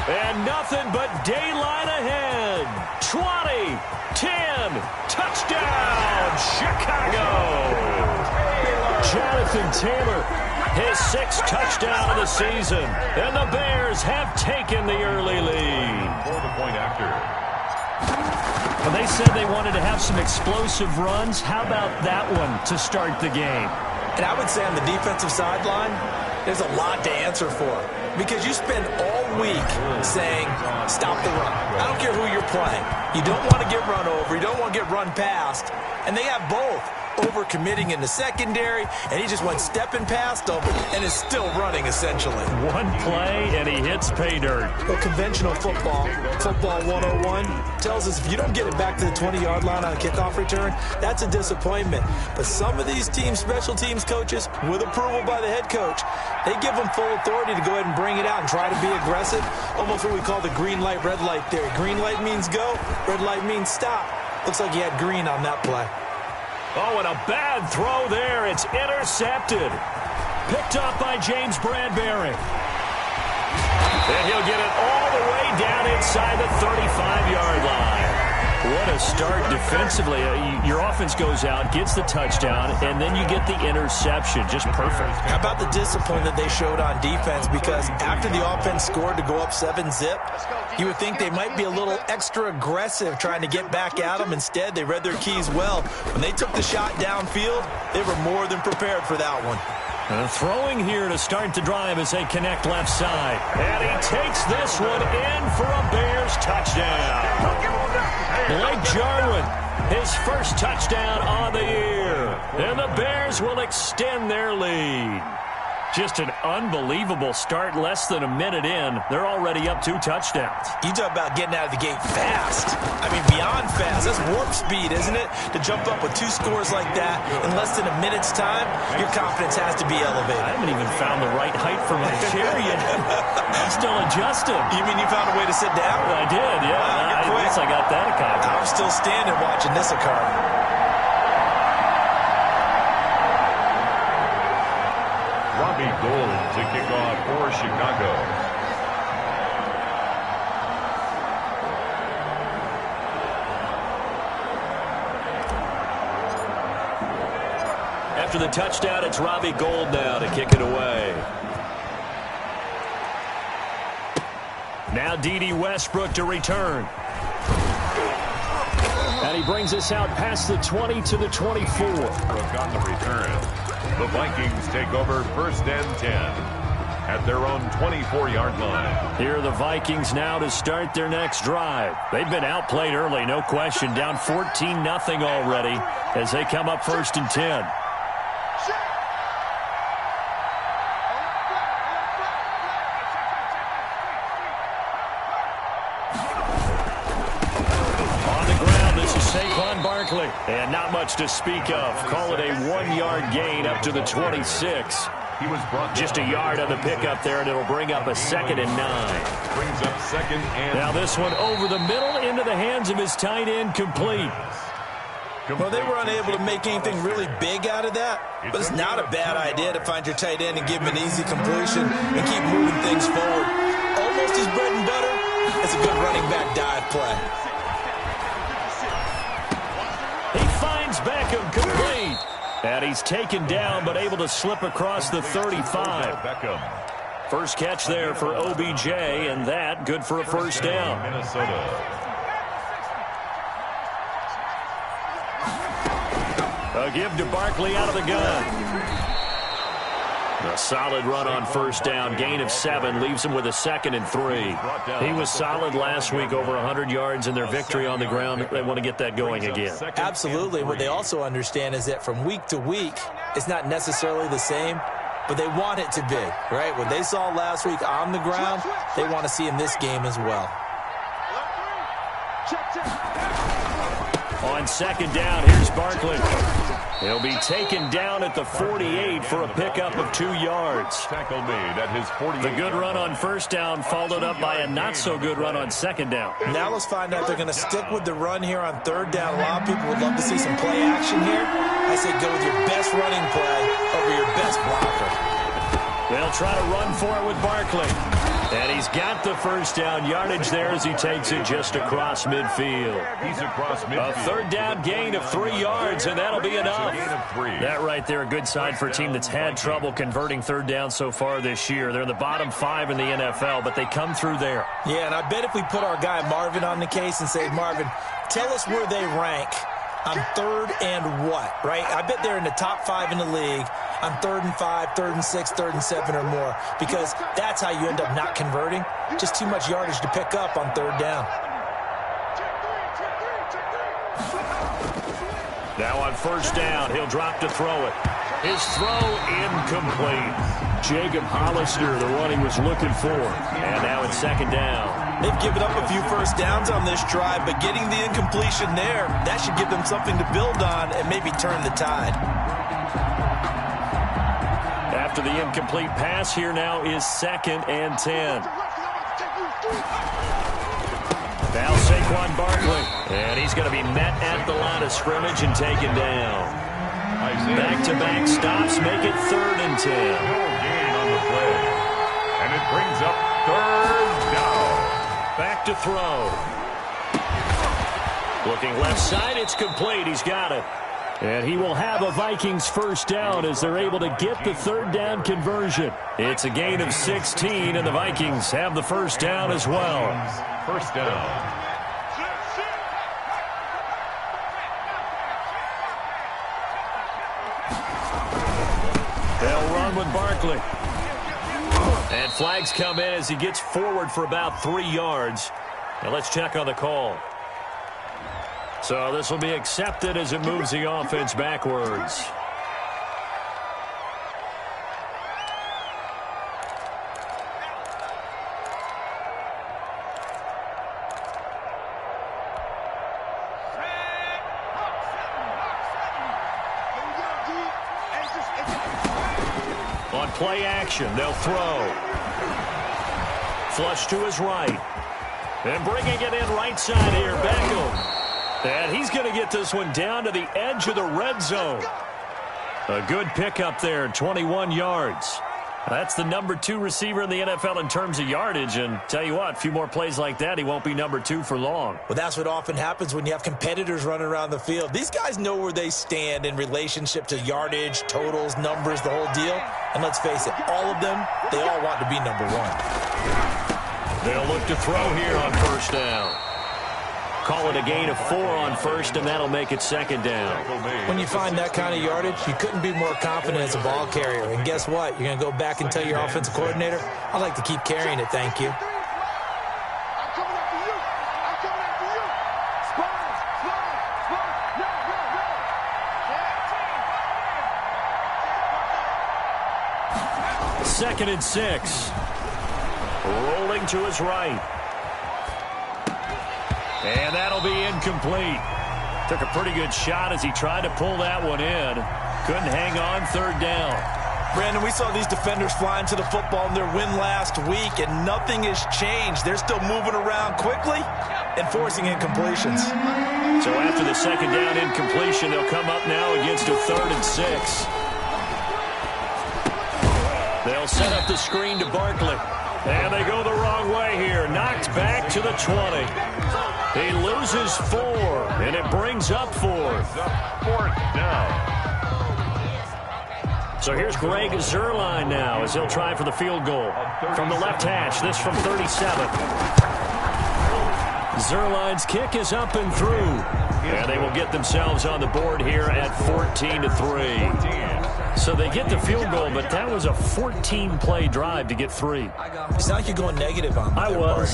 And nothing but daylight ahead. 20, 10, touchdown, Chicago. Jonathan Taylor, his 6th touchdown of the season. And the Bears have taken the early lead. For the point after. Well, they said they wanted to have some explosive runs. How about that one to start the game? And I would say on the defensive sideline, there's a lot to answer for. Because you spend all week saying, stop the run. I don't care who you're playing. You don't want to get run over. You don't want to get run past. And they have both. Overcommitting in the secondary, and he just went stepping past them and is still running, essentially. One play, and he hits pay dirt. Well, conventional football 101, tells us if you don't get it back to the 20-yard line on a kickoff return, that's a disappointment. But some of these teams, special teams coaches, with approval by the head coach, they give them full authority to go ahead and bring it out and try to be aggressive, almost what we call the green light, red light theory. Green light means go, red light means stop. Looks like he had green on that play. Oh, and a bad throw there. It's intercepted. Picked up by James Bradbury. And he'll get it all the way down inside the 35-yard line. What a start defensively. Your offense goes out, gets the touchdown, and then you get the interception. Just perfect. How about the discipline that they showed on defense? Because after the offense scored to go up 7-zip, you would think they might be a little extra aggressive trying to get back at them. Instead, they read their keys well. When they took the shot downfield, they were more than prepared for that one. Throwing here to start the drive as they connect left side. And he takes this one in for a Bears touchdown. Blake Jarwin, his first touchdown on the year. And the Bears will extend their lead. Just an unbelievable start. Less than a minute in, they're already up 2 touchdowns. You talk about getting out of the gate fast. I mean, beyond fast. That's warp speed, isn't it? To jump up with 2 scores like that in less than a minute's time, your confidence has to be elevated. I haven't even found the right height for my chair yet. I'm still adjusting. You mean you found a way to sit down? I did, yeah. I guess I got that accomplished. I'm still standing watching this occur. Robbie Gould to kick off for Chicago. After the touchdown, it's Robbie Gould now to kick it away. Now D.D. Westbrook to return. And he brings us out past the 20 to the 24. On the return. The Vikings take over 1st and 10 at their own 24-yard line. Here are the Vikings now to start their next drive. They've been outplayed early, no question. Down 14-0 already as they come up 1st and 10. And not much to speak of. Call it a 1-yard gain up to the 26. He was brought just a yard on the pickup there, and it'll bring up a 2nd and 9. Brings up 2nd and... Now this one over the middle into the hands of his tight end, complete. Well, they were unable to make anything really big out of that, but it's not a bad idea to find your tight end and give him an easy completion and keep moving things forward. Almost his bread and butter. It's a good running back dive play. Beckham complete. And he's taken down, but able to slip across the 35. Beckham. First catch there for OBJ, and that good for a 1st down. Minnesota. A give to Barkley out of the gun. A solid run on 1st down. Gain of 7 leaves him with a 2nd and 3. He was solid last week, over 100 yards in their victory on the ground. They want to get that going again. Absolutely. What they also understand is that from week to week, it's not necessarily the same, but they want it to be, right? What they saw last week on the ground, they want to see in this game as well. On 2nd down, here's Barkley. He'll be taken down at the 48 for a pickup of 2 yards. Tackle made at his 48. The good run on 1st down followed up by a not-so-good run on 2nd down. Now let's find out if they're going to stick with the run here on 3rd down. A lot of people would love to see some play action here. I say go with your best running play over your best blocker. They'll try to run for it with Barkley. And he's got the first down yardage there as he takes it just across midfield. He's across midfield. A third down gain of 3 yards, and that'll be enough. That right there, a good sign for a team that's had trouble converting third down so far this year. They're in the bottom 5 in the NFL, but they come through there. Yeah, and I bet if we put our guy Marvin on the case and say, Marvin, tell us where they rank on third and what, right? I bet they're in the top 5 in the league on 3rd and 5, 3rd and 6, 3rd and 7 or more, because that's how you end up not converting. Just too much yardage to pick up on third down. Now on first down, he'll drop to throw it. His throw incomplete. Jacob Hollister, the one he was looking for. And now it's second down. They've given up a few first downs on this drive, but getting the incompletion there, that should give them something to build on and maybe turn the tide. After the incomplete pass, here now is 2nd and 10. Now Saquon Barkley. And he's going to be met at the line of scrimmage and taken down. Back-to-back stops make it 3rd and 10. No gain on the play. And it brings up 3rd down. Back to throw. Looking left side, it's complete. He's got it. And he will have a Vikings first down as they're able to get the third down conversion. It's a gain of 16, and the Vikings have the first down as well. First down. They'll run with Barkley. And flags come in as he gets forward for about 3 yards. Now let's check on the call. So this will be accepted as it moves the offense backwards. On play action, they'll throw. Flush to his right. And bringing it in right side here, Beckham. And he's going to get this one down to the edge of the red zone. A good pickup there, 21 yards. That's the number 2 receiver in the NFL in terms of yardage. And tell you what, a few more plays like that, he won't be number 2 for long. Well, that's what often happens when you have competitors running around the field. These guys know where they stand in relationship to yardage, totals, numbers, the whole deal. And let's face it, all of them, they all want to be number 1. They'll look to throw here on first down. Call it a gain of 4 on first, and that'll make it second down. When you find that kind of yardage, you couldn't be more confident as a ball carrier. And guess what? You're going to go back and tell your offensive coordinator, I'd like to keep carrying it, thank you. Second and 6. Rolling to his right. And that'll be incomplete. Took a pretty good shot as he tried to pull that one in. Couldn't hang on, third down. Brandon, we saw these defenders flying to the football in their win last week, and nothing has changed. They're still moving around quickly and forcing incompletions. So after the second down incompletion, they'll come up now against a 3rd and 6. They'll set up the screen to Barkley. And they go the wrong way here. Knocked back to the 20. He loses 4, and it brings up 4th. 4th down. So here's Greg Zuerlein now as he'll try for the field goal. From the left hash, this from 37. Zuerlein's kick is up and through. And they will get themselves on the board here at 14-3. So they get the field goal, but that was a 14-play drive to get 3. It's not like you're going negative on them. I was.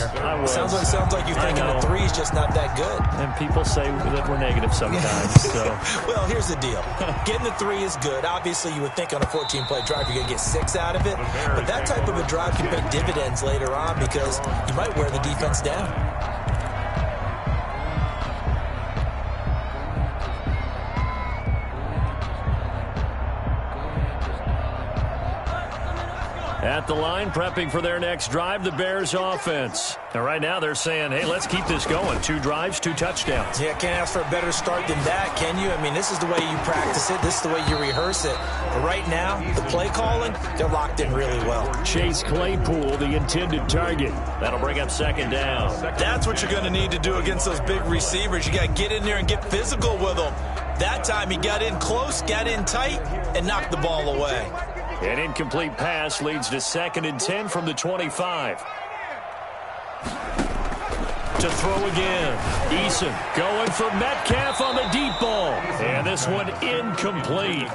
Sounds like you're thinking the 3 is just not that good. And people say that we're negative sometimes. So. Well, here's the deal. Getting the 3 is good. Obviously, you would think on a 14-play drive you're going to get 6 out of it. But that type of a drive can pay dividends later on because you might wear the defense down. At the line, prepping for their next drive, the Bears offense. And right now they're saying, hey, let's keep this going. 2 drives, 2 touchdowns. Yeah, can't ask for a better start than that, can you? I mean, this is the way you practice it. This is the way you rehearse it. But right now, the play calling, they're locked in really well. Chase Claypool, the intended target. That'll bring up 2nd down. That's what you're going to need to do against those big receivers. You got to get in there and get physical with them. That time he got in close, got in tight, and knocked the ball away. An incomplete pass leads to 2nd and 10 from the 25. To throw again. Eason going for Metcalf on the deep ball. And this one incomplete.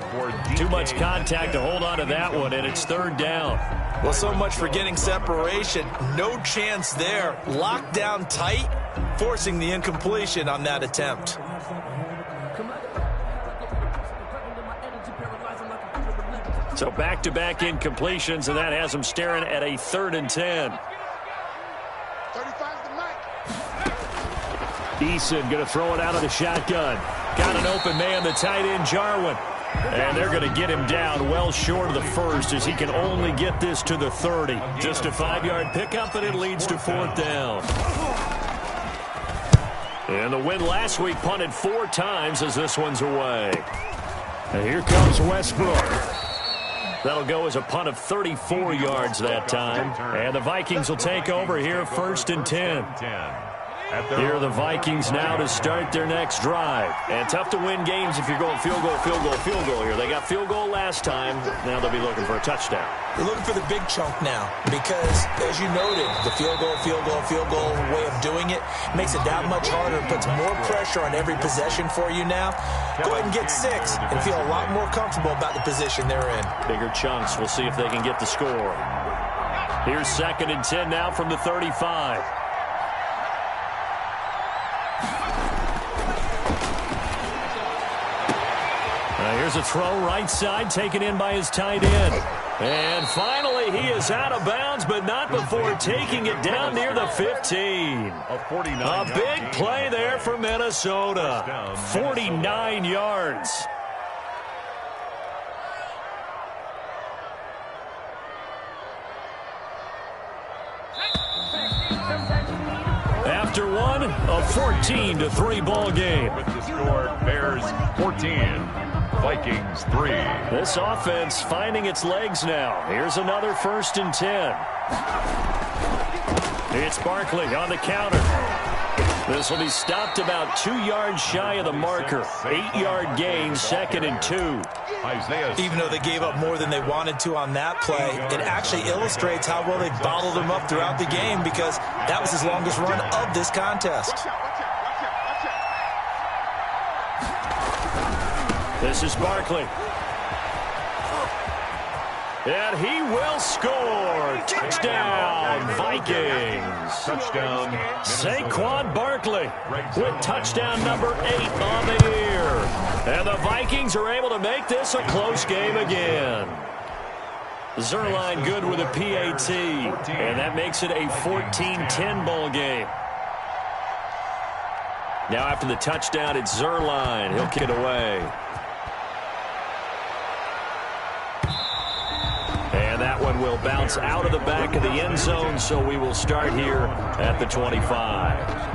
Too much contact to hold on to that one, and it's 3rd down. Well, so much for getting separation. No chance there. Locked down tight, forcing the incompletion on that attempt. So back-to-back incompletions, and that has them staring at a 3rd and 10. Eason going to throw it out of the shotgun. Got an open man, the tight end, Jarwin. And they're going to get him down well short of the 1st as he can only get this to the 30. Just a 5-yard pickup, and it leads to 4th down. And the win last week punted 4 times as this one's away. And here comes Westbrook. That'll go as a punt of 34 yards that time. And the Vikings will take over here, 1st and 10. Here are the Vikings now to start their next drive. And tough to win games if you're going field goal, field goal, field goal here. They got field goal last time. Now they'll be looking for a touchdown. They're looking for the big chunk now because, as you noted, the field goal way of doing it makes it that much harder. It puts more pressure on every possession for you now. Go ahead and get 6 and feel a lot more comfortable about the position they're in. Bigger chunks. We'll see if they can get the score. Here's 2nd and 10 now from the 35. Here's a throw right side taken in by his tight end. And finally he is out of bounds, but not before taking it down near the 15. A big play there for Minnesota. 49 yards. After one, a 14-3 ball game. With the score, Bears 14. Vikings 3. This offense finding its legs now. Here's another 1st and 10. It's Barkley on the counter. This will be stopped about 2 yards shy of the marker. 8-yard gain, 2nd and 2. Even though they gave up more than they wanted to on that play, it actually illustrates how well they bottled him up throughout the game because that was his longest run of this contest. This is Barkley. And he will score. Touchdown, Vikings. Touchdown, Saquon Barkley with touchdown number 8 on the year. And the Vikings are able to make this a close game again. Zerline good with a PAT. And that makes it a 14-10 ball game. Now after the touchdown, it's Zerline. He'll kick it away. And that one will bounce out of the back of the end zone, so we will start here at the 25.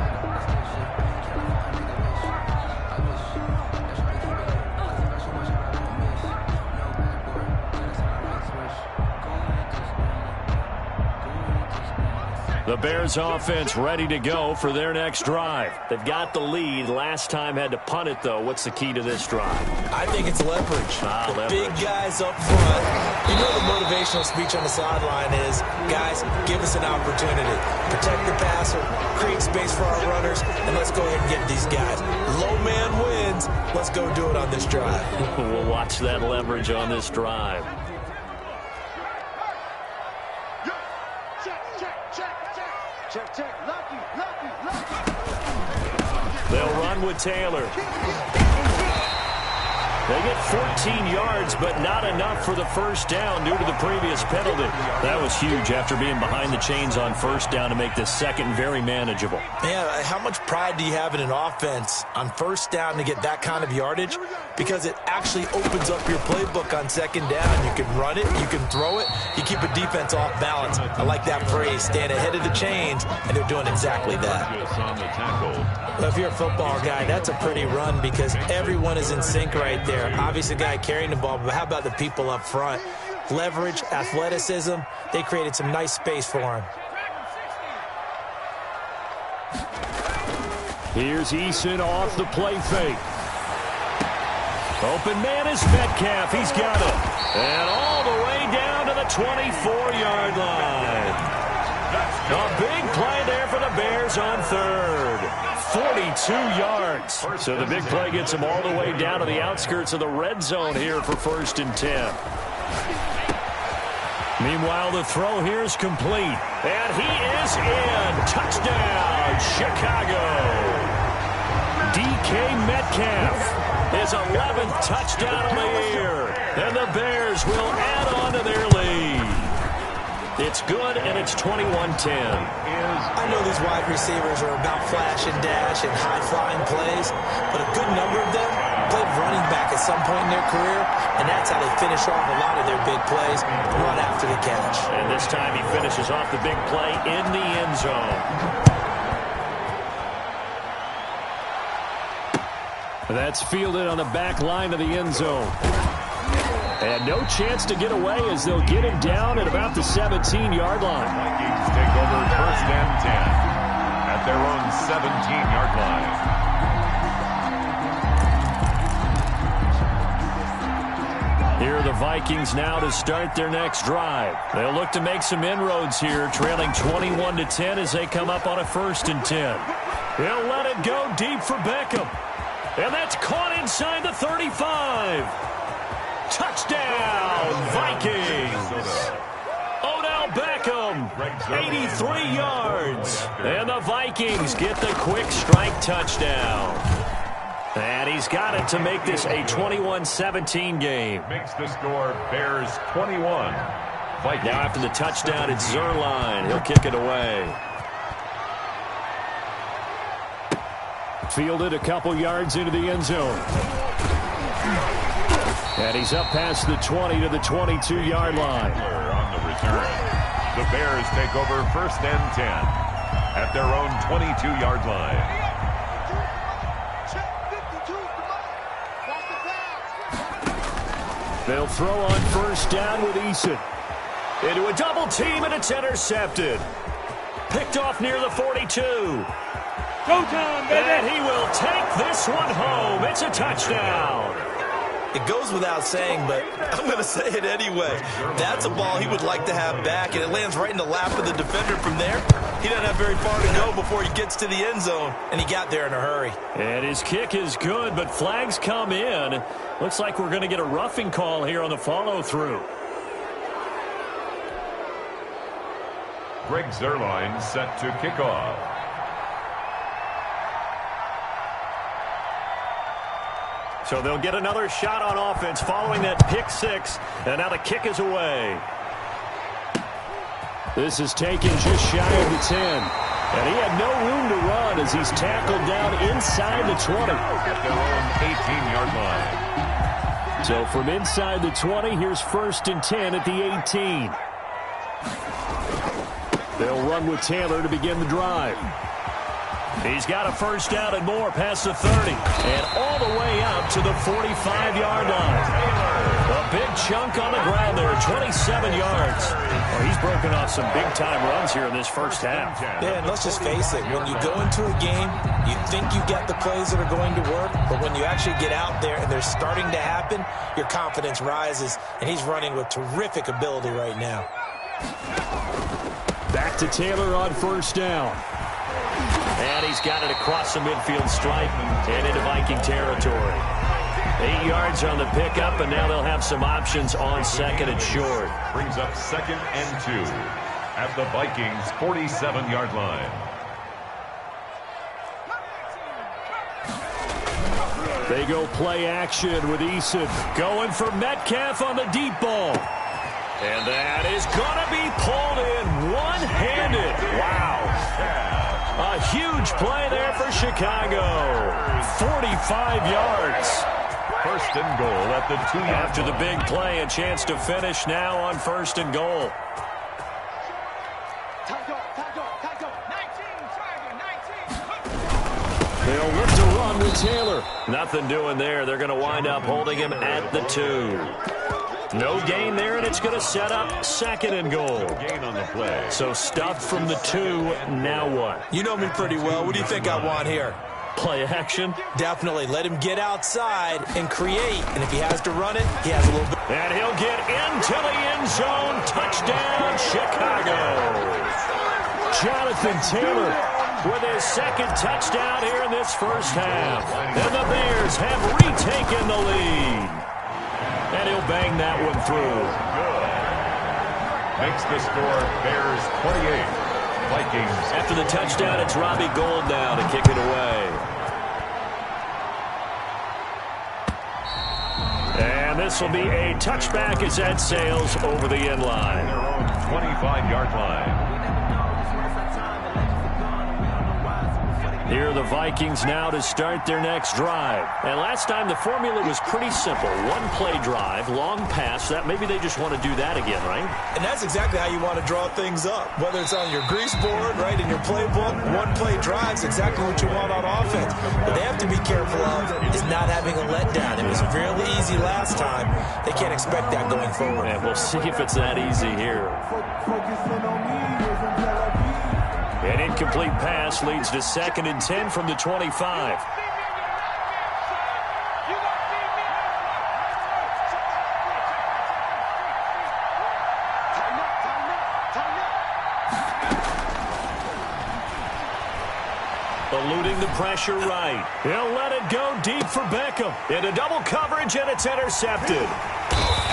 The Bears offense ready to go for their next drive. They've got the lead. Last time had to punt it, though. What's the key to this drive? I think it's leverage. The Leverage. big guys up front. You know the motivational speech on the sideline is, guys, give us an opportunity. Protect the passer, create space for our runners, and let's go ahead and get these guys. Low man wins. Let's go do it on this drive. We'll watch that leverage on this drive. They'll run with Taylor. They get 14 yards, but not enough for the first down due to the previous penalty. That was huge after being behind the chains on first down to make this second very manageable. Yeah, how much pride do you have in an offense on first down to get that kind of yardage? Because it actually opens up your playbook on second down. You can run it, you can throw it, you keep a defense off balance. I like that phrase, stand ahead of the chains, and they're doing exactly that. Well, if you're a football guy, that's a pretty run because everyone is in sync right there. Obviously, the guy carrying the ball, but how about the people up front? Leverage, athleticism, they created some nice space for him. Here's Eason off the play fake. Open man is Metcalf. He's got it. And all the way down to the 24-yard line. A big play there for the Bears on third. 42 yards. So the big play gets them all the way down to the outskirts of the red zone here for 1st and 10. Meanwhile, the throw here is complete. And he is in. Touchdown, Chicago. DK Metcalf, his 11th touchdown of the year. And the Bears will add on to their lead. It's good, and it's 21-10. I know these wide receivers are about flash and dash and high-flying plays, but a good number of them played running back at some point in their career, and that's how they finish off a lot of their big plays, run after the catch. And this time he finishes off the big play in the end zone. That's fielded on the back line of the end zone. And no chance to get away as they'll get him down at about the 17-yard line. Vikings take over 1st and 10 at their own 17-yard line. Here are the Vikings now to start their next drive. They'll look to make some inroads here, trailing 21-10 as they come up on a 1st and 10. He'll let it go deep for Beckham. And that's caught inside the 35. Touchdown, Vikings. Odell Beckham, 83 yards. And the Vikings get the quick strike touchdown. And he's got it to make this a 21-17 game. Makes the score Bears 21. Vikings. Now after the touchdown, it's Zerline. He'll kick it away. Fielded a couple yards into the end zone. And he's up past the 20 to the 22-yard line. On the return, the Bears take over 1st and 10 at their own 22-yard line. They'll throw on 1st down with Eason. Into a double team, and it's intercepted. Picked off near the 42. Go time, baby. And he will take this one home. It's a touchdown. It goes without saying, but I'm going to say it anyway. That's a ball he would like to have back, and it lands right in the lap of the defender from there. He doesn't have very far to go before he gets to the end zone, and he got there in a hurry. And his kick is good, but flags come in. Looks like we're going to get a roughing call here on the follow-through. Greg Zerline set to kick off. So they'll get another shot on offense following that pick six. And now the kick is away. This is taken just shy of the 10. And he had no room to run as he's tackled down inside the 20. At their own 18-yard line. So from inside the 20, here's 1st and 10 at the 18. They'll run with Taylor to begin the drive. He's got a 1st down and more past the 30. And all the way up to the 45-yard line. A big chunk on the ground there, 27 yards. Well, he's broken off some big-time runs here in this first half. Yeah, and let's just face it. When you go into a game, you think you got the plays that are going to work, but when you actually get out there and they're starting to happen, your confidence rises, and he's running with terrific ability right now. Back to Taylor on 1st down. And he's got it across the midfield stripe and into Viking territory. 8 yards on the pickup, and now they'll have some options on 2nd and short. Brings up 2nd and 2 at the Vikings' 47-yard line. They go play action with Eason. Going for Metcalf on the deep ball. And that is going to be pulled in one-handed. Wow. A huge play there for Chicago. 45 yards. First and goal at the 2-yard line. After the big play, a chance to finish now on first and goal. They'll look to run with Taylor. Nothing doing there. They're going to wind up holding him at the 2. No gain there, and it's going to set up second and goal. No gain on the play. So stuffed from the 2. Now what? You know me pretty well. What do you think I want here? Play action? Definitely. Let him get outside and create. And if he has to run it, he has a little bit. And he'll get into the end zone. Touchdown, Chicago. Jonathan Taylor with his second touchdown here in this first half. And the Bears have retaken the lead. And he'll bang that one through. Good. Makes the score Bears 28. Vikings. After the touchdown, it's Robbie Gould now to kick it away. And this will be a touchback as that sails over the end line. Their own 25-yard line. Here are the Vikings now to start their next drive. And last time the formula was pretty simple. One play drive, long pass. That maybe they just want to do that again, right? And that's exactly how you want to draw things up. Whether it's on your grease board, right, in your playbook, one play drive's exactly what you want on offense. What they have to be careful of is not having a letdown. It was fairly easy last time. They can't expect that going forward. And we'll see if it's that easy here. An incomplete pass leads to second and 10 from the 25. Eluding the pressure right. He'll let it go deep for Beckham. Into double coverage, and it's intercepted.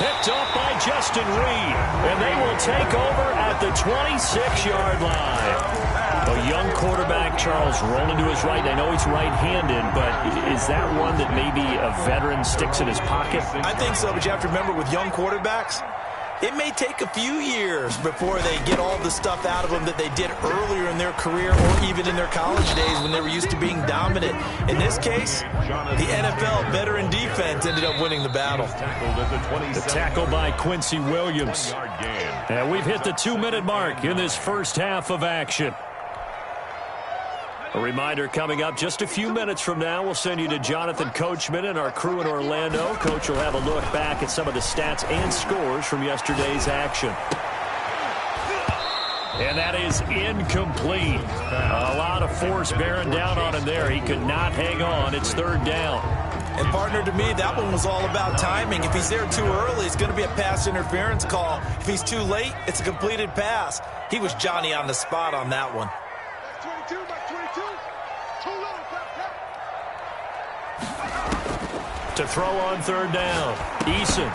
Picked off by Justin Reed. And they will take over at the 26-yard line. A young quarterback, Charles, rolling to his right. I know he's right-handed, but is that one that maybe a veteran sticks in his pocket? I think so, but you have to remember with young quarterbacks, it may take a few years before they get all the stuff out of them that they did earlier in their career or even in their college days when they were used to being dominant. In this case, the NFL veteran defense ended up winning the battle. The tackle by Quincy Williams. And we've hit the 2-minute mark in this first half of action. A reminder coming up just a few minutes from now. We'll send you to Jonathan Coachman and our crew in Orlando. Coach will have a look back at some of the stats and scores from yesterday's action. And that is incomplete. A lot of force bearing down on him there. He could not hang on. It's third down. And, partner, to me, that one was all about timing. If he's there too early, it's going to be a pass interference call. If he's too late, it's a completed pass. He was Johnny on the spot on that one. To throw on third down, Eason.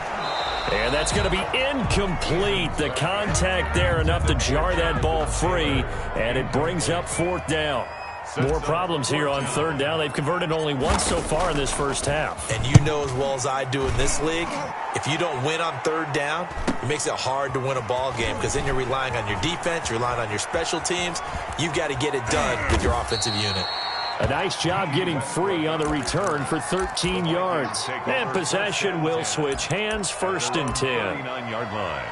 And that's going to be incomplete. The contact there enough to jar that ball free, and it brings up fourth down. More problems here on third down. They've converted only once so far in this first half. And you know as well as I do in this league, if you don't win on third down, it makes it hard to win a ball game because then you're relying on your defense, you're relying on your special teams. You've got to get it done with your offensive unit. A nice job getting free on the return for 13 yards. And possession will switch hands, first and 10. 39-yard line.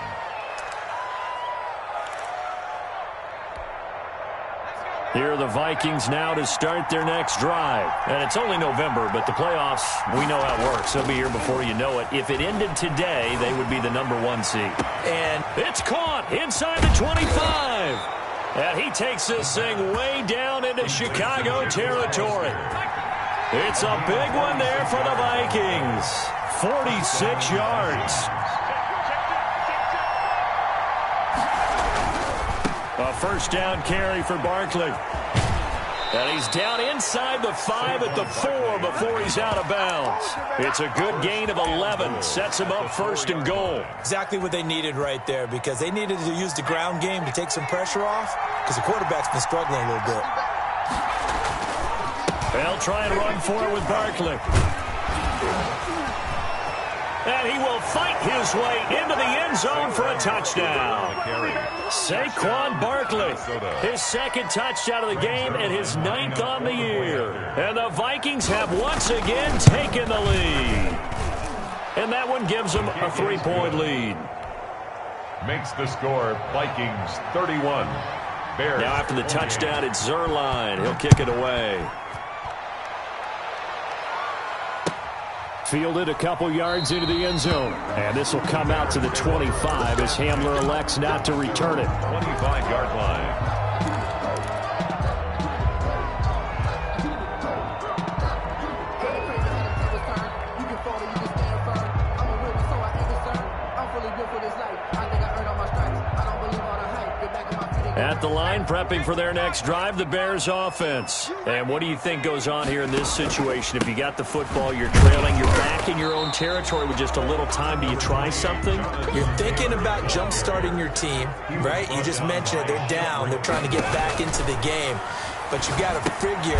Here are the Vikings now to start their next drive. And it's only November, but the playoffs, we know how it works. They'll be here before you know it. If it ended today, they would be the #1 seed. And it's caught inside the 25. And he takes this thing way down into Chicago territory. It's a big one there for the Vikings. 46 yards. A first down carry for Barkley. And he's down inside the 5 at the 4 before he's out of bounds. It's a good gain of 11. Sets him up first and goal. Exactly what they needed right there because they needed to use the ground game to take some pressure off because the quarterback's been struggling a little bit. They'll try and run for it with Barkley. And he will fight his way into the end zone for a touchdown. Saquon Barkley, his second touchdown of the game and his 9th on the year. And the Vikings have once again taken the lead. And that one gives them a 3-point lead. Makes the score Vikings 31. Bears. Now after the touchdown, it's Zerline. He'll kick it away. Fielded a couple yards into the end zone. And this will come out to the 25 as Hamler elects not to return it. 25-yard line. At the line, prepping for their next drive, the Bears offense. And what do you think goes on here in this situation? If you got the football, you're trailing, you're back in your own territory with just a little time. Do you try something? You're thinking about jump-starting your team, right? You just mentioned it. They're down. They're trying to get back into the game. But you got to figure,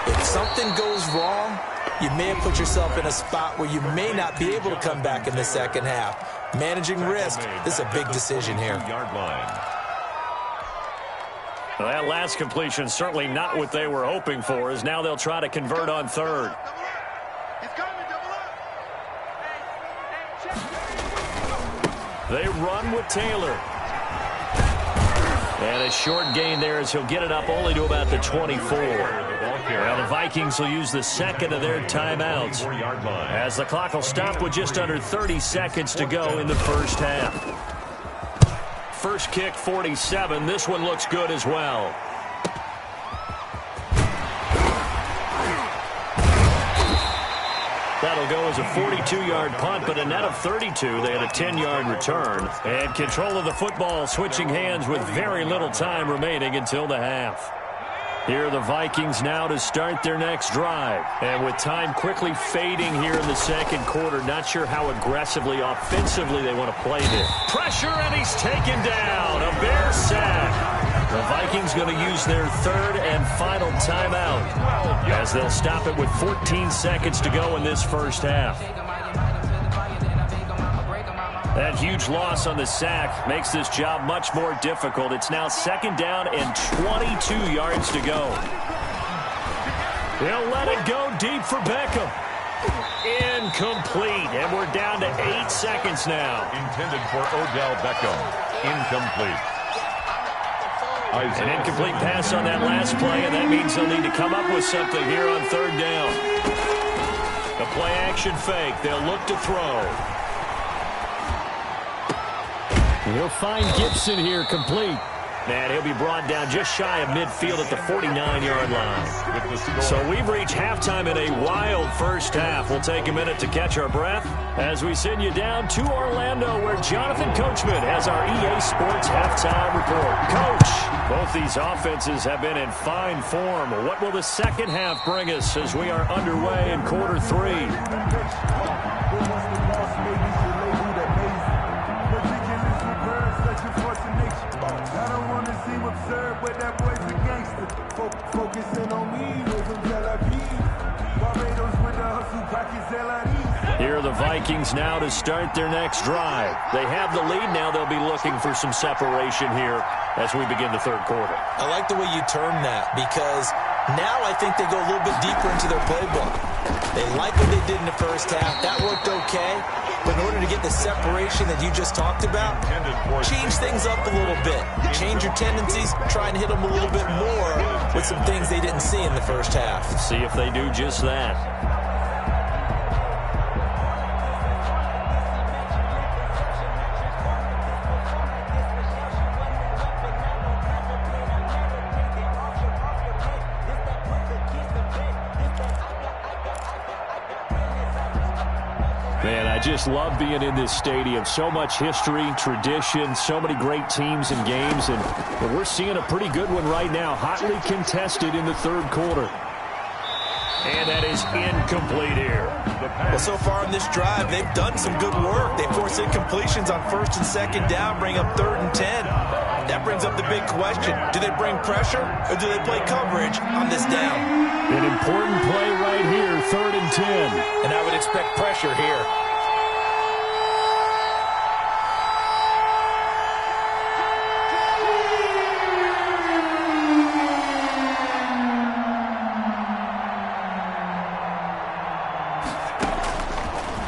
if something goes wrong, you may have put yourself in a spot where you may not be able to come back in the second half. Managing risk, this is a big decision here. Well, that last completion certainly not what they were hoping for, as now they'll try to convert on third. They run with Taylor. And a short gain there as he'll get it up only to about the 24. Well, the Vikings will use the second of their timeouts as the clock will stop with just under 30 seconds to go in the first half. First kick, 47. This one looks good as well. That'll go as a 42-yard punt, but a net of 32. They had a 10-yard return. And control of the football switching hands with very little time remaining until the half. Here are the Vikings now to start their next drive. And with time quickly fading here in the second quarter, not sure how aggressively, offensively they want to play this. Pressure, and he's taken down. A Bear sack. The Vikings going to use their third and final timeout as they'll stop it with 14 seconds to go in this first half. That huge loss on the sack makes this job much more difficult. It's now second down and 22 yards to go. They'll let it go deep for Beckham. Incomplete, and we're down to 8 seconds now. Intended for Odell Beckham. Incomplete. An incomplete pass on that last play, and that means they'll need to come up with something here on third down. The play-action fake. They'll look to throw. He'll find Gibson here complete. And he'll be brought down just shy of midfield at the 49-yard line. So we've reached halftime in a wild first half. We'll take a minute to catch our breath as we send you down to Orlando, where Jonathan Coachman has our EA Sports halftime report. Coach, both these offenses have been in fine form. What will the second half bring us as we are underway in quarter three? Here are the Vikings now to start their next drive. They have the lead now. They'll be looking for some separation here as we begin the third quarter. I like the way you term that, because now I think they go a little bit deeper into their playbook. They like what they did in the first half. That worked okay. But in order to get the separation that you just talked about, change things up a little bit. Change your tendencies, try and hit them a little bit more with some things they didn't see in the first half. See if they do just that. Man, I just love being in this stadium. So much history, tradition, so many great teams and games, and we're seeing a pretty good one right now, hotly contested in the third quarter. And that is incomplete here. Well, so far in this drive, they've done some good work. They force incompletions on first and second down, bring up third and 10. Now, that brings up the big question. Do they bring pressure or do they play coverage on this down? An important play right here, 3rd and 10. And I would expect pressure here.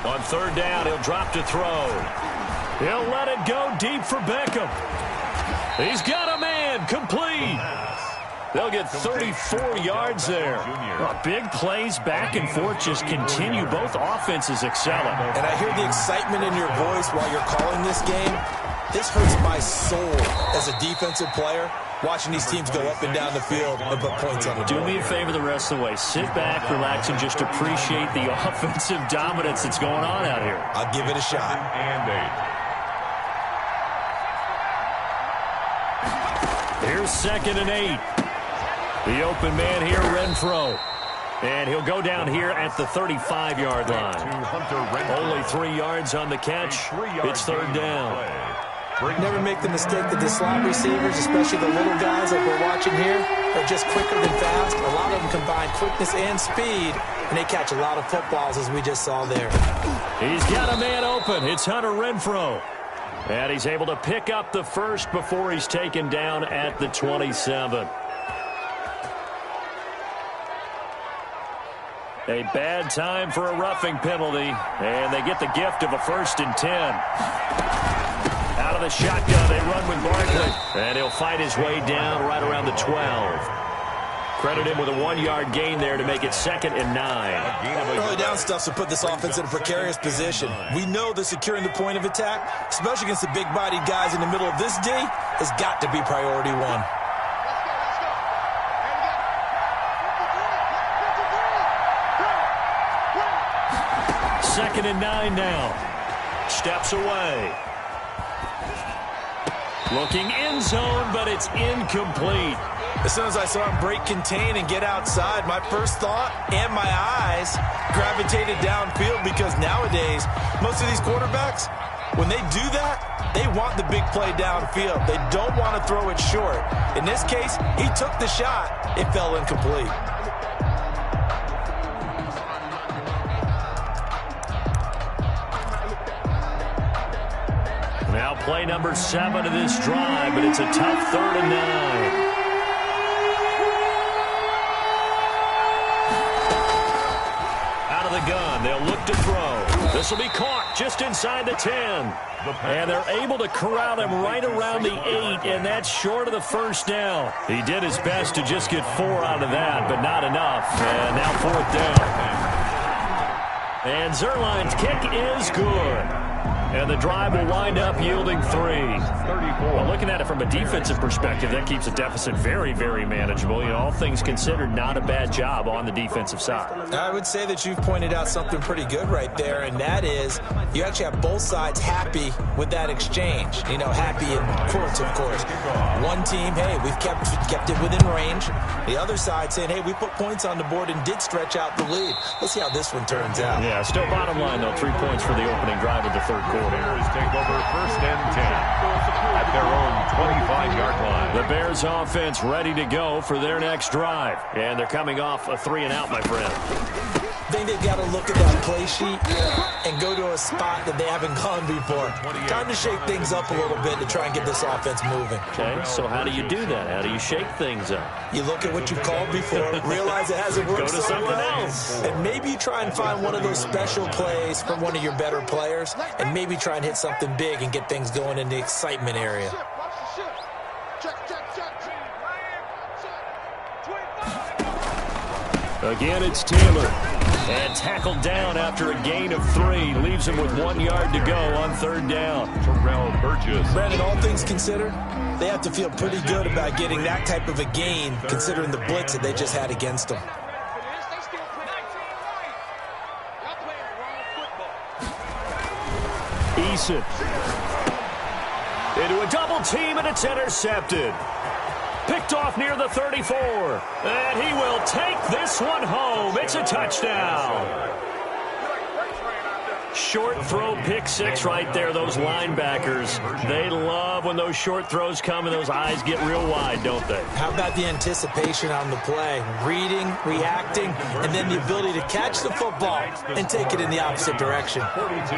On 3rd down, he'll drop to throw. He'll let it go deep for Beckham. He's got a man, complete. They'll get 34 yards there. Big plays back and forth just continue. Both offenses excelling. And I hear the excitement in your voice while you're calling this game. This hurts my soul as a defensive player, watching these teams go up and down the field and put points on the board. Do me a favor the rest of the way. Sit back, relax, and just appreciate the offensive dominance that's going on out here. I'll give it a shot. And 8. Here's 2nd and 8. The open man here, Renfro. And he'll go down here at the 35-yard line. Only 3 yards on the catch. It's 3rd down. Never make the mistake that the slot receivers, especially the little guys like we're watching here, are just quicker than fast. A lot of them combine quickness and speed, and they catch a lot of footballs, as we just saw there. He's got a man open. It's Hunter Renfro. And he's able to pick up the first before he's taken down at the 27. A bad time for a roughing penalty, and they get the gift of a 1st and 10. Out of the shotgun, they run with Barkley, and he'll fight his way down right around the 12. Credit him with a 1-yard gain there to make it 2nd and 9. Early down stuff to put this offense in a precarious position. We know that securing the point of attack, especially against the big-bodied guys in the middle of this D, has got to be priority 1. 2nd and 9 now. Steps away. Looking end zone, but it's incomplete. As soon as I saw him break contain and get outside, my first thought and my eyes gravitated downfield, because nowadays, most of these quarterbacks, when they do that, they want the big play downfield. They don't want to throw it short. In this case, he took the shot. It fell incomplete. Now play number 7 of this drive, but it's a tough 3rd and 9. Out of the gun, they'll look to throw. This will be caught just inside the 10. And they're able to corral him right around the 8, and that's short of the 1st down. He did his best to just get 4 out of that, but not enough. And now 4th down. And Zerline's kick is good. And the drive will wind up yielding 3. Well, looking at it from a defensive perspective, that keeps the deficit very, very manageable. You know, all things considered, not a bad job on the defensive side. I would say that you've pointed out something pretty good right there, and that is you actually have both sides happy with that exchange. You know, happy in quotes, of course. One team, hey, we've kept it within range. The other side saying, hey, we put points on the board and did stretch out the lead. Let's see how this one turns out. Yeah, still bottom line, though, 3 points for the opening drive of the 3rd quarter. Bears take over 1st and 10 at their own 25-yard line. The Bears offense ready to go for their next drive. And they're coming off a 3 and out, my friend. I think they've got to look at that play sheet and go to a spot that they haven't gone before. Time to shake things up a little bit to try and get this offense moving. Okay, so how do you do that? How do you shake things up? You look at what you've called before, realize it hasn't worked Go to something else. and maybe you try and find one of those special plays from one of your better players, and maybe try and hit something big and get things going in the excitement area. Again, it's Taylor. And tackled down after a gain of 3. Leaves him with 1 yard to go on 3rd down. Terrell Burgess. Brandon, all things considered, they have to feel pretty good about getting that type of a gain, considering the blitz that they just had against them. Eason. Into a double team, and it's intercepted. Picked off near the 34. And he will take this one home. It's a touchdown. Short throw pick six right there, those linebackers. They love when those short throws come and those eyes get real wide, don't they? How about the anticipation on the play? Reading, reacting, and then the ability to catch the football and take it in the opposite direction. 42.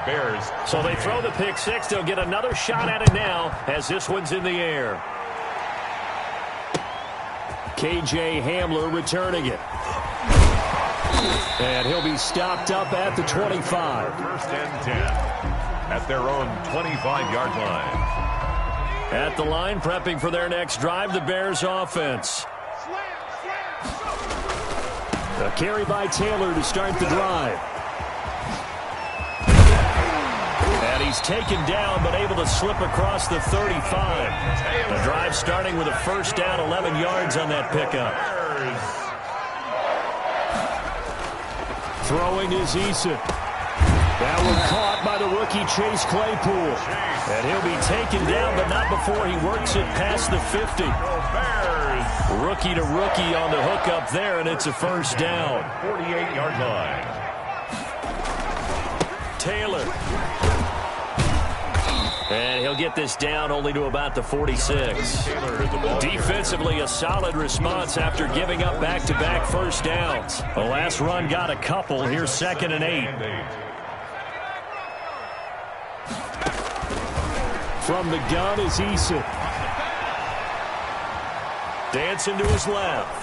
Bears. So they throw the pick six. They'll get another shot at it now as this one's in the air. K.J. Hamler returning it. And he'll be stopped up at the 25. First and 10 at their own 25-yard line. At the line, prepping for their next drive, the Bears offense. A carry by Taylor to start the drive. And he's taken down, but able to slip across the 35. The drive starting with a first down, 11 yards on that pickup. Throwing is Eason. That one caught by the rookie Chase Claypool. And he'll be taken down, but not before he works it past the 50. Rookie to rookie on the hook up there, and it's a first down. 48-yard line. Taylor. And he'll get this down only to about the 46. Defensively, a solid response after giving up back-to-back first downs. The last run got a couple. Here's 2nd and 8. From the gun is Eason. Dancing to his left.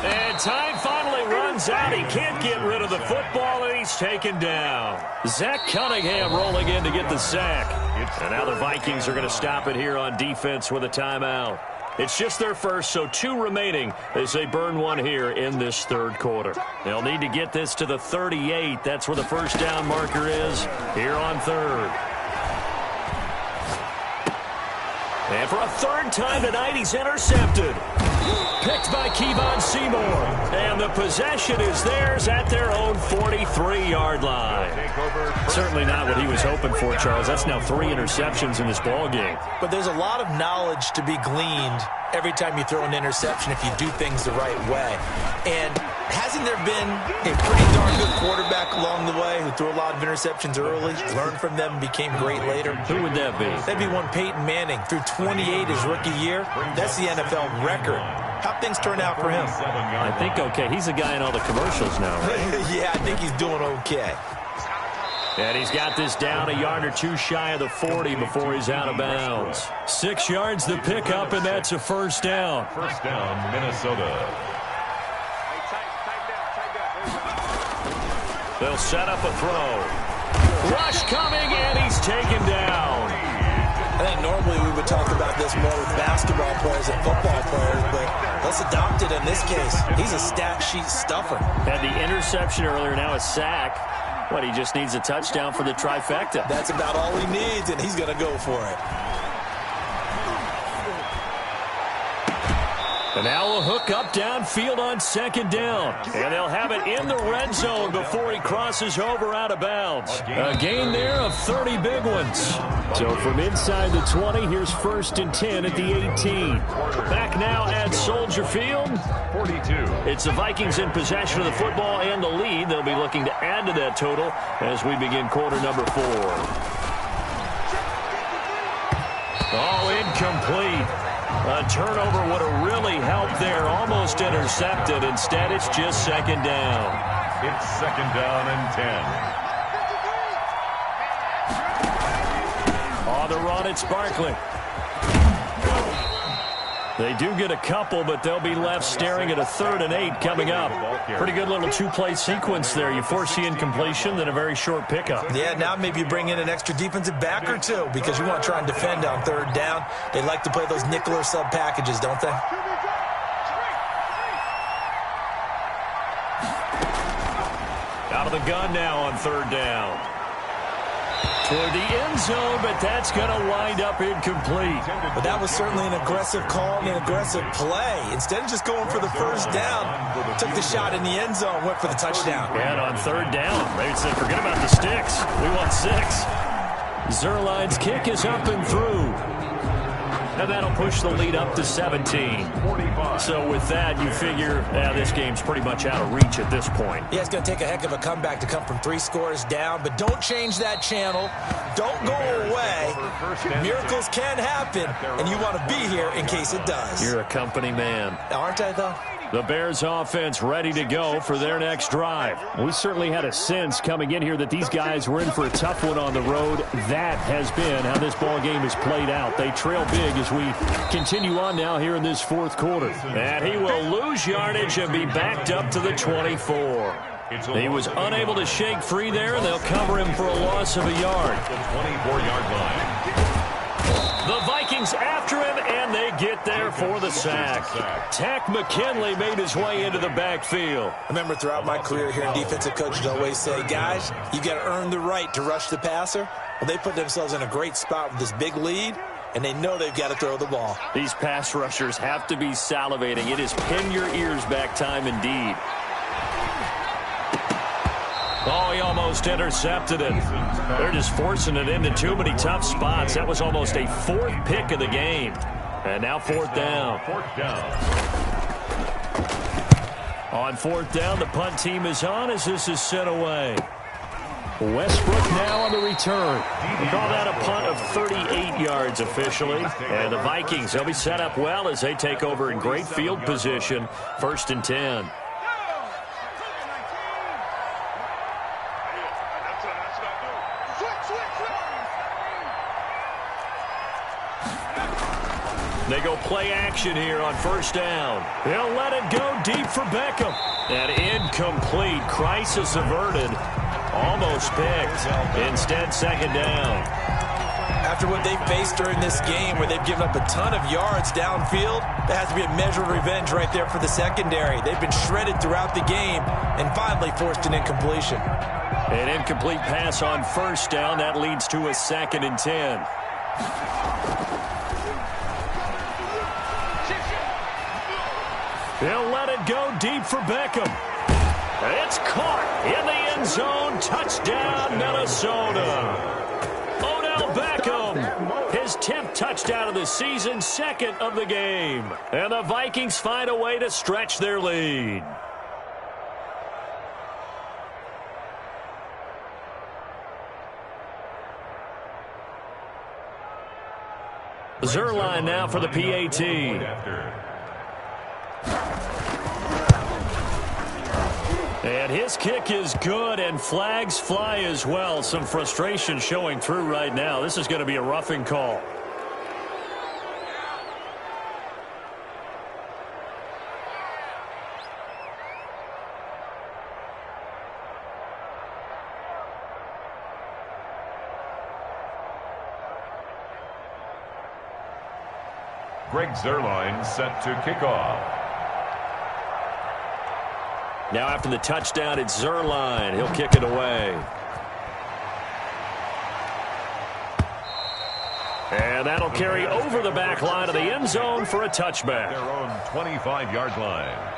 And time finally runs out. He can't get rid of the football, and he's taken down. Zach Cunningham rolling in to get the sack. And now the Vikings are going to stop it here on defense with a timeout. It's just their first, so 2 remaining as they burn one here in this third quarter. They'll need to get this to the 38. That's where the first down marker is here on third. And for a third time tonight, he's intercepted. Picked by Kevon Seymour. And the possession is theirs at their own 43-yard line. Certainly not what he was hoping for, Charles. That's now 3 interceptions in this ballgame. But there's a lot of knowledge to be gleaned every time you throw an interception if you do things the right way. And hasn't there been a pretty darn good quarterback along the way who threw a lot of interceptions early, learned from them, and became great later? Who would that be? That'd be one Peyton Manning. Threw 28 his rookie year. That's the NFL record. How'd things turn out for him? I think okay. He's a guy in all the commercials now, right? Yeah, I think he's doing okay. And he's got this down a yard or 2 shy of the 40 before he's out of bounds. 6 yards the pickup, and that's a first down. First down, Minnesota. They'll set up a throw. Rush coming, and he's taken down. I think normally we would talk about this more with basketball players and football players, but let's adopt it in this case. He's a stat sheet stuffer. Had the interception earlier, now a sack. What, he just needs a touchdown for the trifecta. That's about all he needs, and he's going to go for it. And now a hook up downfield on 2nd down. And they'll have it in the red zone before he crosses over out of bounds. A gain there of 30 big ones. So from inside the 20, here's 1st and 10 at the 18. Back now at Soldier Field. 42. It's the Vikings in possession of the football and the lead. They'll be looking to add to that total as we begin quarter number 4. All incomplete. A turnover would have really helped there. Almost intercepted. Instead, it's just 2nd down. It's 2nd down and 10. On the run, it's Barkley. They do get a couple, but they'll be left staring at a 3rd and 8 coming up. Pretty good little 2-play sequence there. You force the incompletion, then a very short pickup. Yeah, now maybe you bring in an extra defensive back or 2 because you want to try and defend on 3rd down. They like to play those nickel or sub packages, don't they? Out of the gun now on 3rd down. Toward the end zone, but that's going to wind up incomplete. But that was certainly an aggressive call and an aggressive play. Instead of just going for the first down, took the shot in the end zone, went for the touchdown. And on 3rd down, they said, forget about the sticks. We want 6. Zerline's kick is up and through. and that'll push the lead up to 17. So with that, you figure this game's pretty much out of reach at this point. Yeah, it's going to take a heck of a comeback to come from 3 scores down, but don't change that channel. Don't go away. Miracles can happen, and you want to be here in case it does. You're a company man. Aren't I, though? The Bears offense ready to go for their next drive. We certainly had a sense coming in here that these guys were in for a tough one on the road. That has been how this ball game has played out. They trail big as we continue on now here in this fourth quarter. And he will lose yardage and be backed up to the 24. He was unable to shake free there, and they'll cover him for a loss of a yard. The 24-yard line. The Vikings after him, and they get there for the sack. Tack McKinley made his way into the backfield. I remember throughout my career here in defensive coaches always say, guys, you got to earn the right to rush the passer. Well, they put themselves in a great spot with this big lead, and they know they've got to throw the ball. These pass rushers have to be salivating. It is pin your ears back time indeed. Oh, he almost intercepted it. They're just forcing it into too many tough spots. That was almost a 4th pick of the game. And now 4th down. On 4th down, the punt team is on as this is sent away. Westbrook now on the return. We call that a punt of 38 yards officially. And the Vikings, they'll be set up well as they take over in great field position. 1st and 10. They go play action here on 1st down. They'll let it go deep for Beckham. And incomplete. Crisis averted. Almost picked. Instead, 2nd down. After what they've faced during this game where they've given up a ton of yards downfield, there has to be a measure of revenge right there for the secondary. They've been shredded throughout the game and finally forced an incompletion. An incomplete pass on 1st down. That leads to a 2nd and 10. They'll let it go deep for Beckham. It's caught in the end zone. Touchdown, Minnesota. Odell Beckham, his 10th touchdown of the season, 2nd of the game. And the Vikings find a way to stretch their lead. Zerline now for the PAT. And his kick is good, and flags fly as well. Some frustration showing through right now. This is going to be a roughing call. Greg Zerline set to kick off. Now after the touchdown, it's Zerline. He'll kick it away. And that'll carry over the back line of the end zone for a touchback. Their own 25-yard line.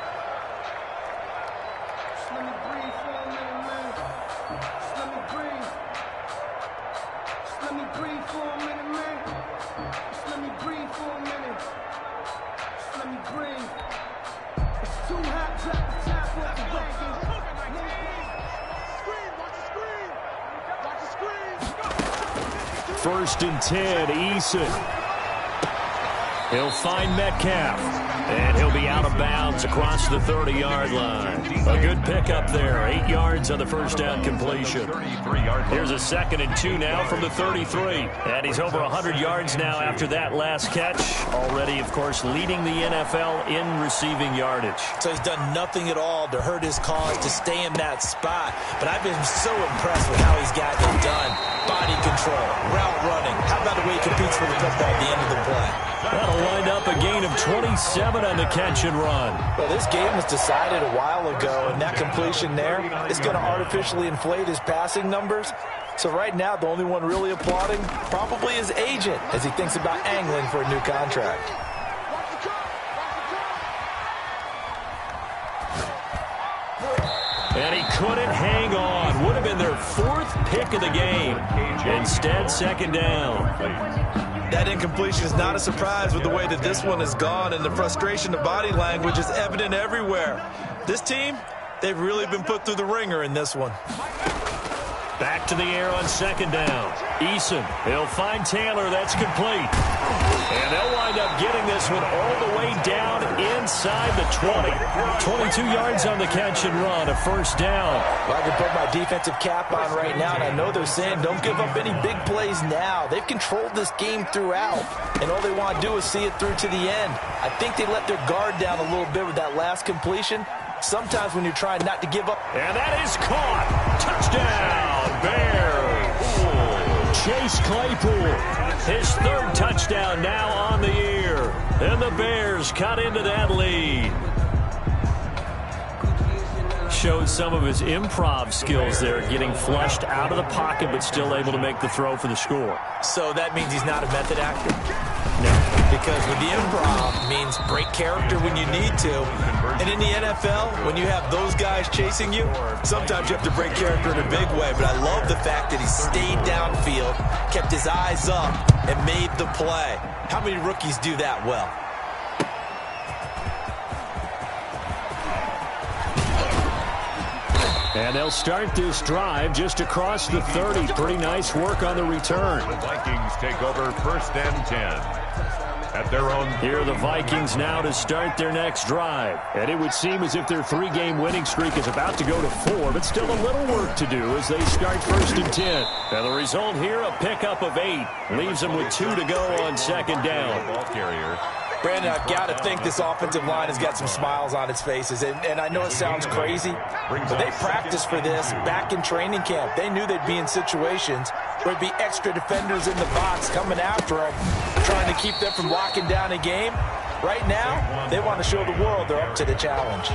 First and 10, Eason. He'll find Metcalf. And he'll be out of bounds across the 30-yard line. A good pickup there. 8 yards on the first down completion. Here's a 2nd and 2 now from the 33. And he's over 100 yards now after that last catch. Already, of course, leading the NFL in receiving yardage. So he's done nothing at all to hurt his cause to stay in that spot. But I've been so impressed with how he's gotten it done. Body control, route running. How about the way he competes for the football at the end of the play? That'll wind up a gain of 27 on the catch and run. Well, this game was decided a while ago, and that completion there is going to artificially inflate his passing numbers. So right now, the only one really applauding probably his agent as he thinks about angling for a new contract. And he couldn't hang on. Would have been their 4th pick of the game. Instead, 2nd down. That incompletion is not a surprise with the way that this one has gone, and the frustration of body language is evident everywhere. This team, they've really been put through the ringer in this one. Back to the air on second down. Eason, he'll find Taylor. That's complete. And they'll wind up getting this one all the way down inside the 20. 22 yards on the catch and run, a first down. Well, I can put my defensive cap on right now, and I know they're saying don't give up any big plays now. They've controlled this game throughout, and all they want to do is see it through to the end. I think they let their guard down a little bit with that last completion. Sometimes when you're trying not to give up. And that is caught. Touchdown, Bears. Chase Claypool, his third touchdown now on the year. And the Bears cut into that lead. Showed some of his improv skills there, getting flushed out of the pocket but still able to make the throw for the score. So that means he's not a method actor? No. Because with the improv means break character when you need to. And in the NFL, when you have those guys chasing you, sometimes you have to break character in a big way. But I love the fact that he stayed downfield, kept his eyes up, and made the play. How many rookies do that well? And they'll start this drive just across the 30. Pretty nice work on the return. The Vikings take over first and 10. At their own. Here are the Vikings now to start their next drive. And it would seem as if their 3-game winning streak is about to go to 4, but still a little work to do as they start first and 10. And the result here, a pickup of 8. Leaves them with 2 to go on second down. Ball carrier. Brandon, I've got to think this offensive line has got some smiles on its faces. And I know it sounds crazy, but they practiced for this back in training camp. They knew they'd be in situations where there'd be extra defenders in the box coming after them, trying to keep them from locking down a game. Right now, they want to show the world they're up to the challenge.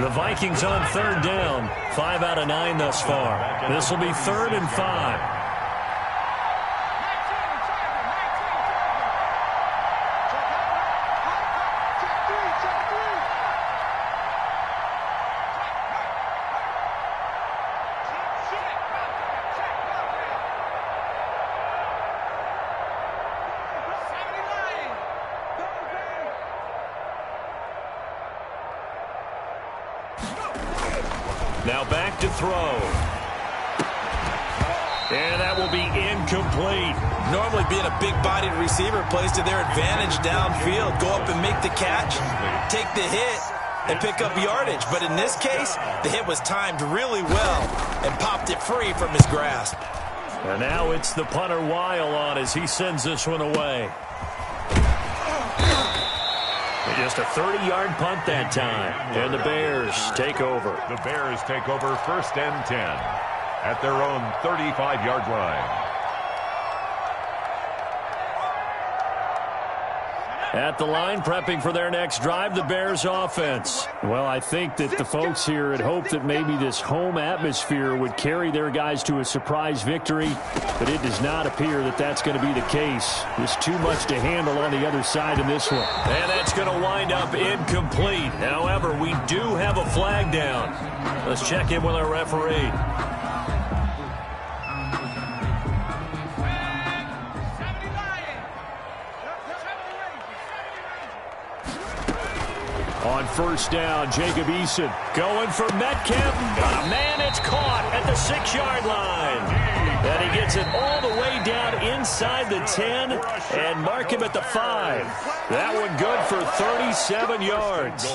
The Vikings on third down, 5 out of 9 thus far. This will be 3rd and 5. Now back to throw. And that will be incomplete. Normally being a big-bodied receiver plays to their advantage downfield. Go up and make the catch, take the hit, and pick up yardage. But in this case, the hit was timed really well and popped it free from his grasp. And now it's the punter Weil on as he sends this one away. Just a 30-yard punt that time. And the Bears take over. The Bears take over first and 10 at their own 35-yard line. At the line, prepping for their next drive, the Bears offense. Well, I think that the folks here had hoped that maybe this home atmosphere would carry their guys to a surprise victory, but it does not appear that that's going to be the case. There's too much to handle on the other side in this one. And that's going to wind up incomplete. However, we do have a flag down. Let's check in with our referee. On first down, Jacob Eason going for Metcalf. Man, it's caught at the 6-yard line. And he gets it all the way down inside the 10 and mark him at the 5. That one good for 37 yards.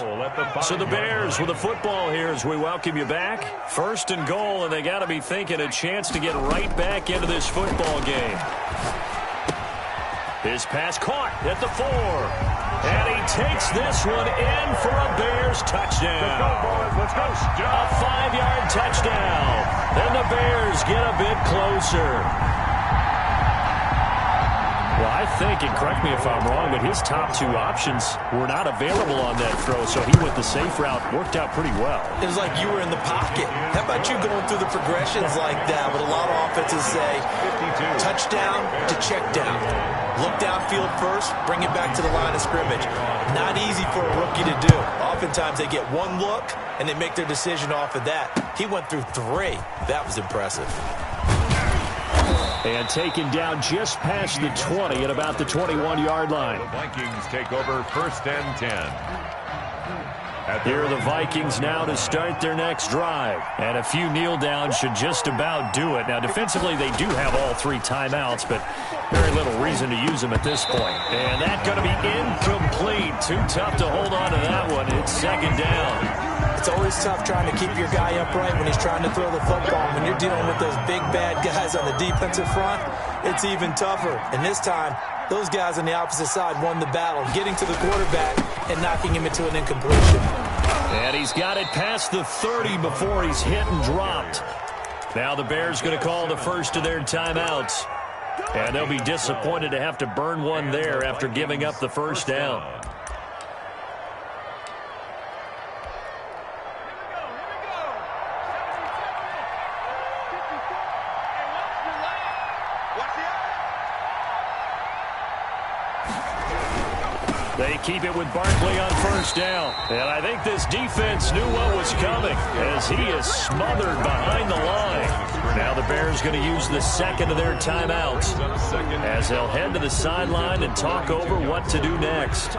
So the Bears with the football here as we welcome you back. First and goal, and they got to be thinking a chance to get right back into this football game. His pass caught at the 4. And he takes this one in for a Bears touchdown. Let's go. A 5-yard touchdown. And the Bears get a bit closer. Well, I think, and correct me if I'm wrong, but his top 2 options were not available on that throw, so he went the safe route. Worked out pretty well. It was like you were in the pocket. How about you going through the progressions like that? But a lot of offenses say touchdown to check down. Look downfield first, bring it back to the line of scrimmage. Not easy for a rookie to do. Oftentimes they get one look, and they make their decision off of that. He went through 3. That was impressive. And taken down just past the 20 at about the 21-yard line. The Vikings take over 1st and 10. Here are the Vikings now to start their next drive. And a few kneel downs should just about do it. Now, defensively, they do have all 3 timeouts, but very little reason to use them at this point. And that's going to be incomplete. Too tough to hold on to that one. It's 2nd down. It's always tough trying to keep your guy upright when he's trying to throw the football. When you're dealing with those big, bad guys on the defensive front, it's even tougher. And this time, those guys on the opposite side won the battle, getting to the quarterback and knocking him into an incompletion. And he's got it past the 30 before he's hit and dropped. Now the Bears going to call the first of their timeouts. And they'll be disappointed to have to burn one there after giving up the first down. They keep it with Barkley on first down. And I think this defense knew what was coming as he is smothered behind the line. Now the Bears going to use the second of their timeouts as they'll head to the sideline and talk over what to do next.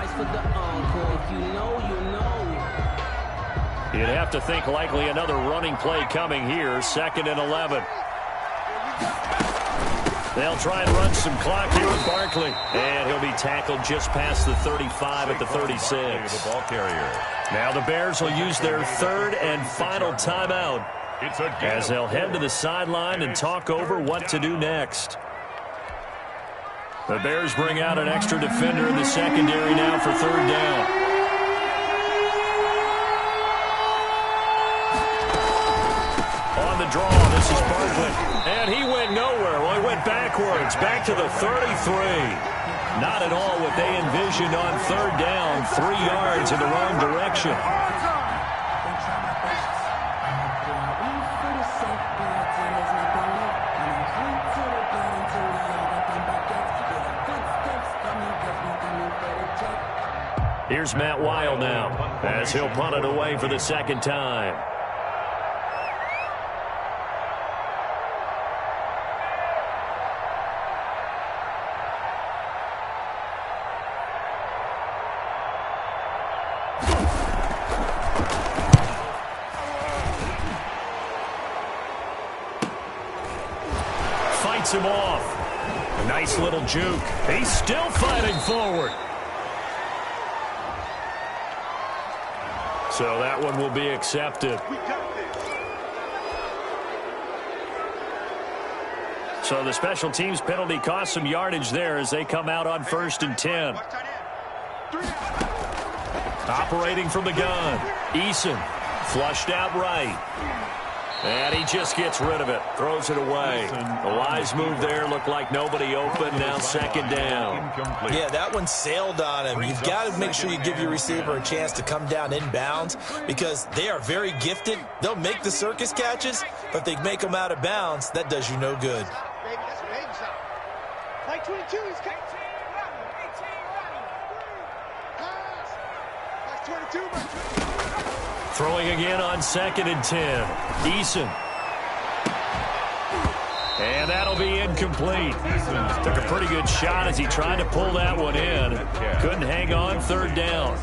You'd have to think likely another running play coming here. 2nd and 11. They'll try and run some clock here with Barkley. And he'll be tackled just past the 35 at the 36. The ball carrier. Now the Bears will use their 3rd and final timeout as they'll head to the sideline and talk over what to do next. The Bears bring out an extra defender in the secondary now for 3rd down. On the draw, this is Barkley. And he went nowhere. Well, he went backwards, back to the 33. Not at all what they envisioned on 3rd down. 3 yards in the wrong direction. Here's Matt Weil now as he'll punt it away for the 2nd time. Him off. A nice little juke. He's still fighting forward. So that one will be accepted. So the special teams penalty cost some yardage there as they come out on 1st and 10. Operating from the gun. Eason flushed out right. And he just gets rid of it. Throws it away. A wise move there. Looked like nobody open. Now 2nd down. Yeah, that one sailed on him. You've got to make sure you give your receiver a chance to come down inbounds because they are very gifted. They'll make the circus catches, but if they make them out of bounds, that does you no good. Like 22, he's got 22. Throwing again on 2nd and 10. Eason. And that'll be incomplete. Took a pretty good shot as he tried to pull that one in. Couldn't hang on. 3rd down.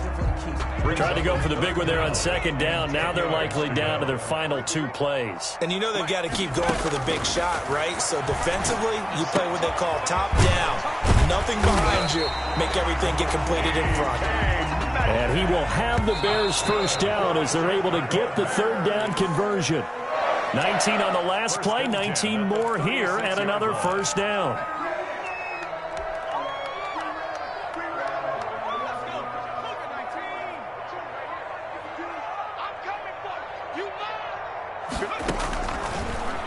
Tried to go for the big one there on 2nd down. Now they're likely down to their final 2 plays. And you know they've got to keep going for the big shot, right? So defensively, you play what they call top down. Nothing behind you. Make everything get completed in front. And he will have the Bears' first down as they're able to get the 3rd down conversion. 19 on the last play, 19 more here, and another first down.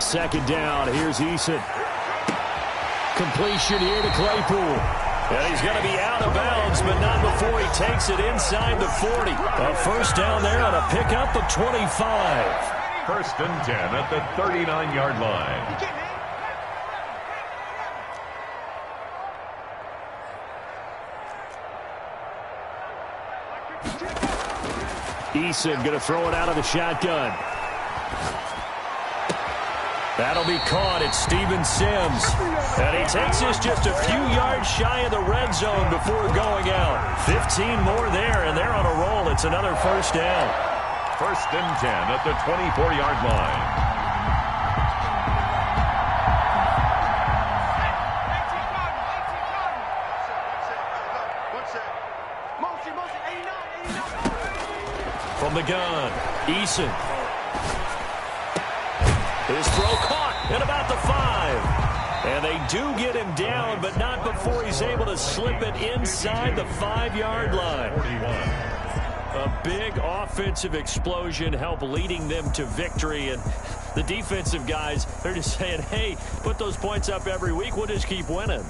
Second down, here's Eason. Completion here to Claypool. And he's going to be out of bounds, but not before he takes it inside the 40. A first down there on a pickup of 25. 1st and 10 at the 39-yard line. Eason going to throw it out of the shotgun. That'll be caught. It's Steven Sims. And he takes this just a few yards shy of the red zone before going out. 15 more there, and they're on a roll. It's another first down. First and 10 at the 24-yard line. From the gun, Eason. His throw caught at about the 5. And they do get him down, but not before he's able to slip it inside the 5-yard line. 41. A big offensive explosion helped leading them to victory. And the defensive guys, they're just saying, hey, put those points up every week. We'll just keep winning.